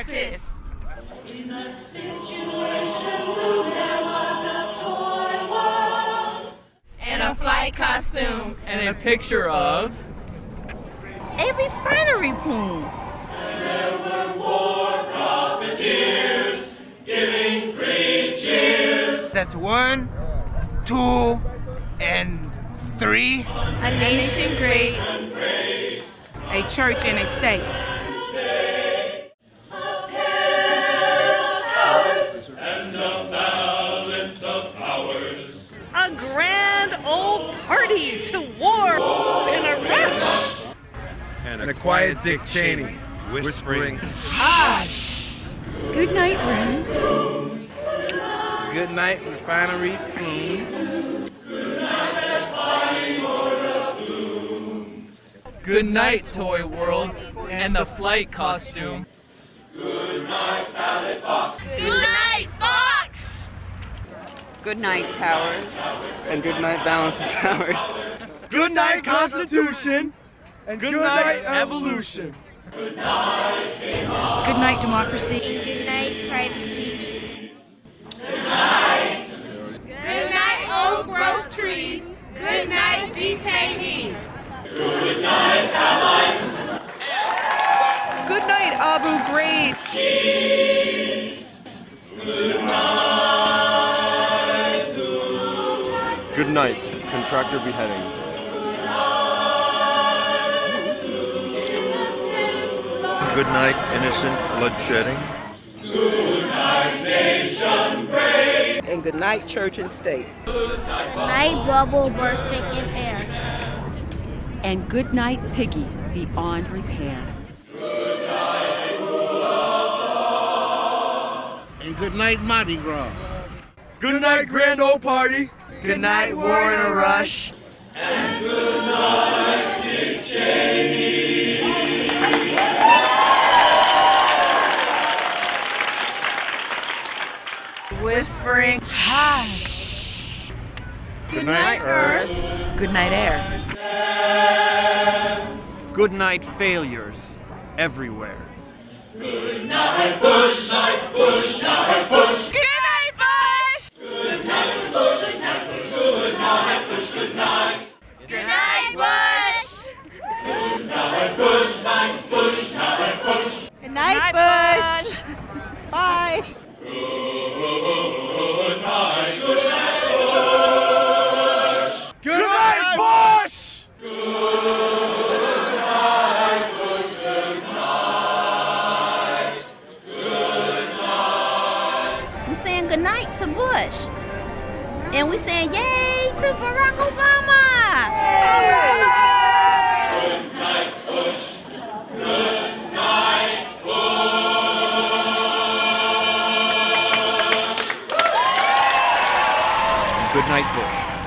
Texas. In a situation room there was a toy world and a flight costume and a picture of a refinery plume. And there were war profiteers giving free cheers. That's 1, 2, and 3. A nation great. A church and a state. A pair of towers and a balance of powers. A grand old party to war in a rush. And a quiet Dick Cheney whispering, Hush! Goodnight, room. Goodnight Refinery Plume. Goodnight Toy World and the flight costume. Goodnight Ballot Box. Goodnight, Fox! Goodnight, towers. And goodnight, balance of powers. Good night, Constitution, and good night, Evolution. Good night, Good night, democracy. Good night, privacy. Good night. Good night, old growth trees. Good night, detainees. Good night, allies. Good night, Abu Ghraib. Cheese. Good night. Good night, contractor beheading. Good night, innocent bloodshedding. Good night, nation brave. And goodnight, church and state. Good night, Night bubble bursting in air. And good night, Piggy, beyond repair. Good night, rule of law. And good night, Mardi Gras. Good night, grand old party. Good night, war in a rush. And good night, Dick Cheney. Whispering, hush! Good night, Earth. Good night, air. Good night, failures everywhere. Good night, Bush, night, Bush, night, Bush. Good night, Bush! Good night, Bush, good night, Bush. Good night, Bush, good night. Good night, Bush! Good night, Bush, night, Bush, night, Bush. Good night, Bush! Bye. Good night, Bush. Good night, Bush! Good night, Bush, good night. Good night. We're saying goodnight to Bush. And we're saying yay to Barack Obama. Good night, Bush. Good night, Bush. Good night, Bush.